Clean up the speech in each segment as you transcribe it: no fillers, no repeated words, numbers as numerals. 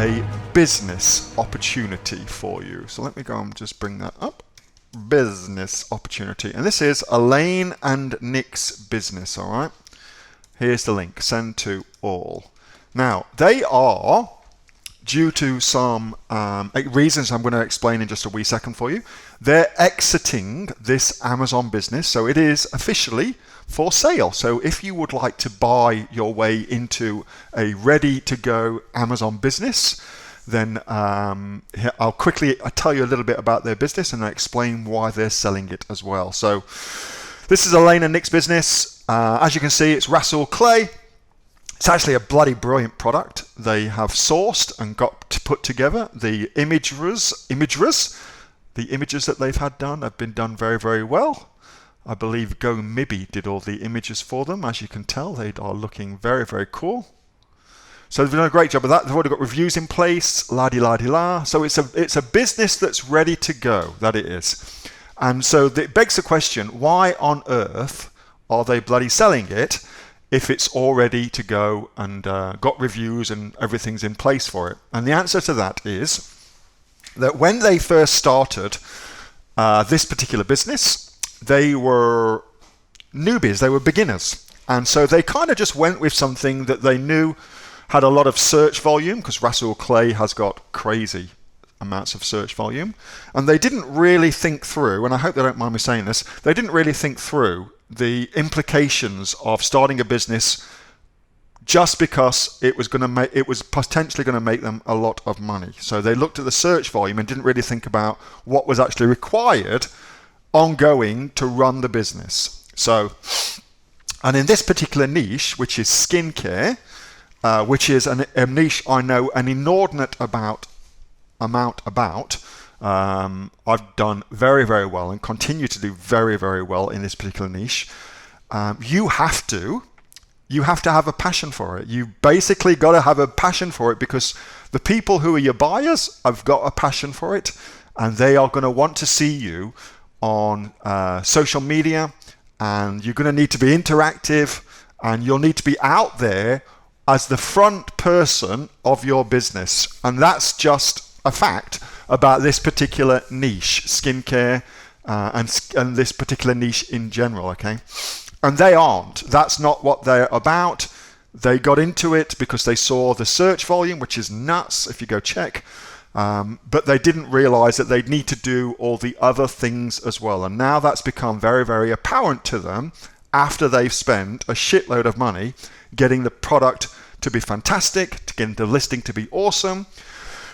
a business opportunity for you. So let me go and just bring that up. Business opportunity. And this is Elaine and Nick's business, all right? Here's the link. Send to all. Now, they are, due to some reasons I'm going to explain in just a wee second for you, they're exiting this Amazon business. So it is officially for sale. So if you would like to buy your way into a ready-to-go Amazon business, then I'll tell you a little bit about their business and I'll explain why they're selling it as well. So this is Elaine and Nick's business. As you can see, it's Rasool Clay. It's actually a bloody brilliant product. They have sourced and got to put together the images that they've had done have been done very, very well. I believe GoMibi did all the images for them. As you can tell, they are looking very, very cool. So they've done a great job of that. They've already got reviews in place, la-di-la-di-la. So it's a business that's ready to go, that it is. And so it begs the question, why on earth are they bloody selling it if it's all ready to go and got reviews and everything's in place for it? And the answer to that is that when they first started this particular business, they were newbies, they were beginners. And so they kind of just went with something that they knew had a lot of search volume, because Rasool Clay has got crazy amounts of search volume. And they didn't really think through, and I hope they don't mind me saying this, they didn't really think through the implications of starting a business just because it was potentially going to make them a lot of money. So they looked at the search volume and didn't really think about what was actually required ongoing to run the business. So, and in this particular niche, which is skincare, which is a niche I know an inordinate amount about, I've done very, very well and continue to do very, very well in this particular niche. You have to have a passion for it. You basically got to have a passion for it, because the people who are your buyers have got a passion for it, and they are going to want to see you on social media, and you're going to need to be interactive, and you'll need to be out there as the front person of your business. And that's just a fact about this particular niche, skincare, and this particular niche in general, okay? And they aren't. That's not what they're about. They got into it because they saw the search volume, which is nuts if you go check. But they didn't realize that they'd need to do all the other things as well. And now that's become very, very apparent to them after they've spent a shitload of money getting the product to be fantastic, to get the listing to be awesome.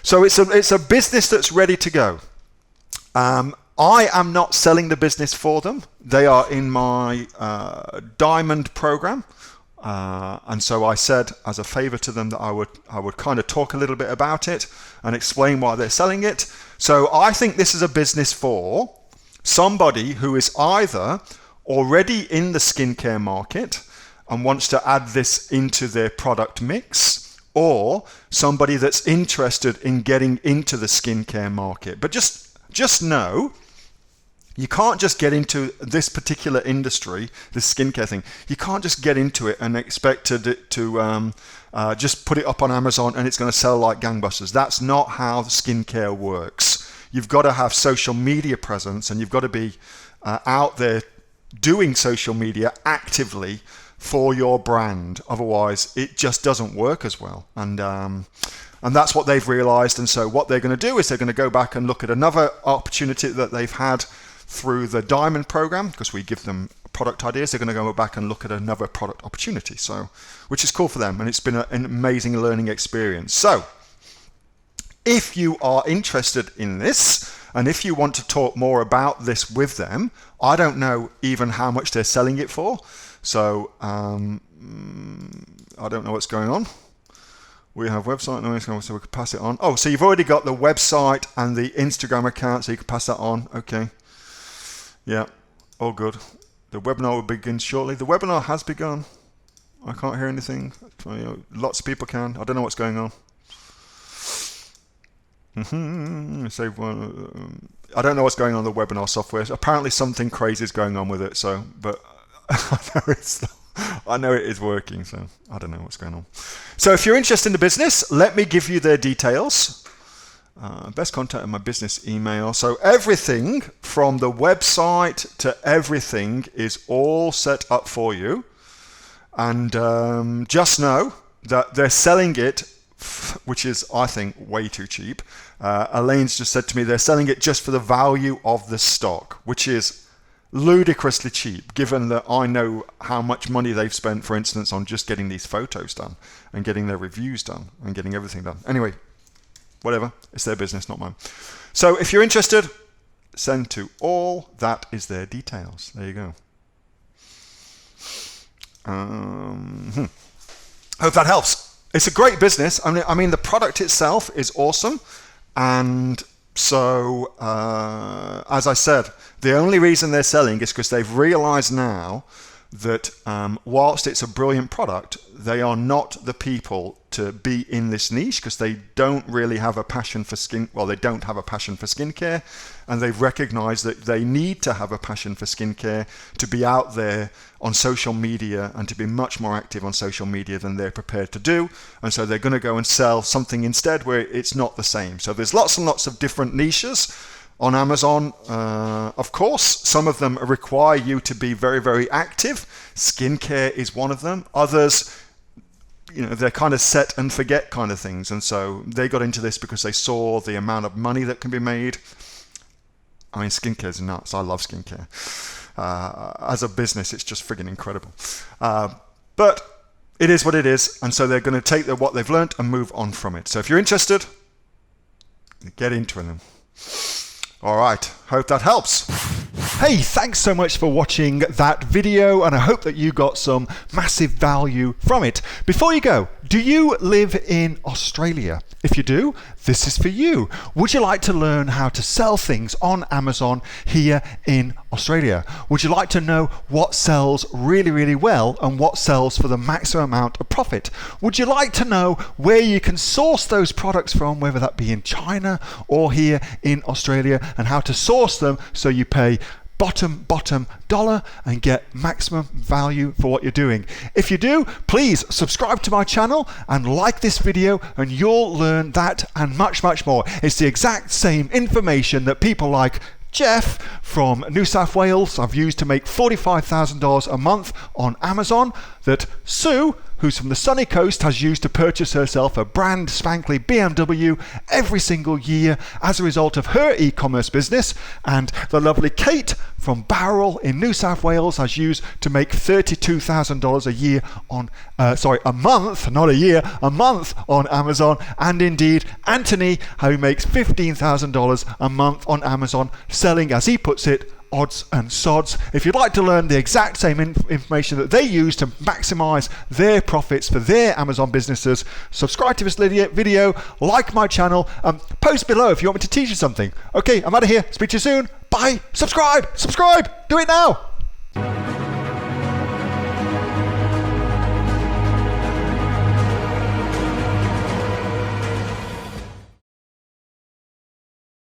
So it's a business that's ready to go. I am not selling the business for them. They are in my Diamond program. And so I said as a favor to them that I would kind of talk a little bit about it and explain why they're selling it. So I think this is a business for somebody who is either already in the skincare market and wants to add this into their product mix, or somebody that's interested in getting into the skincare market. But just know, you can't just get into this particular industry, this skincare thing. You can't just get into it and expect it to just put it up on Amazon and it's going to sell like gangbusters. That's not how skincare works. You've got to have social media presence, and you've got to be out there doing social media actively for your brand. Otherwise, it just doesn't work as well. And that's what they've realized. And so what they're going to do is they're going to go back and look at another opportunity that they've had through the Diamond program, because we give them product ideas. They're going to go back and look at another product opportunity, so which is cool for them, and it's been an amazing learning experience. So if you are interested in this, and if you want to talk more about this with them, I don't know even how much they're selling it for, so I don't know what's going on. We have website, so we can pass it on. Oh, so you've already got the website and the Instagram account, so you can pass that on. Okay. Yeah, all good. The webinar will begin shortly. The webinar has begun. I can't hear anything. Lots of people can. I don't know what's going on. Save one. I don't know what's going on with the webinar software. Apparently something crazy is going on with it. So, but I know I know it is working, so I don't know what's going on. So if you're interested in the business, let me give you their details. Best contact in my business email. So everything from the website to everything is all set up for you. And just know that they're selling it, which is, I think, way too cheap. Elaine's just said to me they're selling it just for the value of the stock, which is ludicrously cheap, given that I know how much money they've spent, for instance, on just getting these photos done and getting their reviews done and getting everything done. Anyway, whatever, it's their business, not mine. So if you're interested, send to all. That is their details. There you go. Hope that helps. It's a great business. I mean, the product itself is awesome. And so, as I said, the only reason they're selling is because they've realized now that whilst it's a brilliant product, they are not the people to be in this niche because they don't really have a passion for they don't have a passion for skincare, and they've recognized that they need to have a passion for skincare to be out there on social media and to be much more active on social media than they're prepared to do. And so they're going to go and sell something instead where it's not the same. So there's lots and lots of different niches on Amazon. Of course, some of them require you to be very, very active. Skincare is one of them. Others, they're kind of set and forget kind of things. And so they got into this because they saw the amount of money that can be made. I mean, skincare is nuts. I love skincare. As a business, it's just friggin' incredible. But it is what it is. And so they're going to take what they've learned and move on from it. So if you're interested, get into them. All right, hope that helps. Hey, thanks so much for watching that video, and I hope that you got some massive value from it. Before you go, do you live in Australia? If you do, this is for you. Would you like to learn how to sell things on Amazon here in Australia? Would you like to know what sells really, really well and what sells for the maximum amount of profit? Would you like to know where you can source those products from, whether that be in China or here in Australia, and how to source them so you pay bottom dollar and get maximum value for what you're doing? If you do, please subscribe to my channel and like this video, and you'll learn that and much more. It's the exact same information that people like Jeff from New South Wales have used to make $45,000 a month on Amazon, that Sue, who's from the sunny coast, has used to purchase herself a brand spankly BMW every single year as a result of her e-commerce business, and the lovely Kate from Bowral in New South Wales has used to make $32,000 a year on, a month, not a year, a month on Amazon, and indeed Anthony, who makes $15,000 a month on Amazon, selling, as he puts it, odds and sods. If you'd like to learn the exact same information that they use to maximize their profits for their Amazon businesses, subscribe to this video, like my channel, post below if you want me to teach you something. Okay, I'm out of here. Speak to you soon. Bye. Subscribe. Do it now.